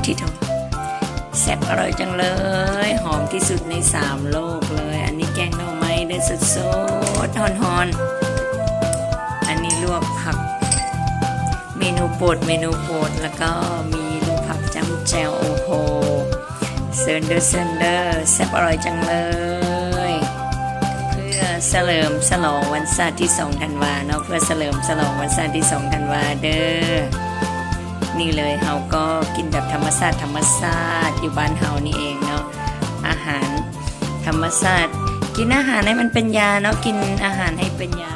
ที่เท่าแซ่บอร่อยจังเลยหอมที่สุดใน3 โลกเลยอันนี้แกงหน่อไม้เด้อสดๆฮอนๆอันนี้ลวกผักเมนูโปรดแล้วก็มีลวกผักจ้ำแจ่วโอ้โหเซิร์นเดอร์แซ่บอร่อยจังเลยเพื่อเฉลิมฉลองวันศาสตร์ที่2 ธันวาเนาะเพื่อเฉลิมฉลองวันศาสตร์ที่2 ธันวาเด้อนี่เลยเฮาก็กินแบบธรรมชาติอยู่บ้านเฮานี่เองเนาะอาหารธรรมชาติกินอาหารให้มันเป็นยาเนาะกินอาหารให้เป็นยา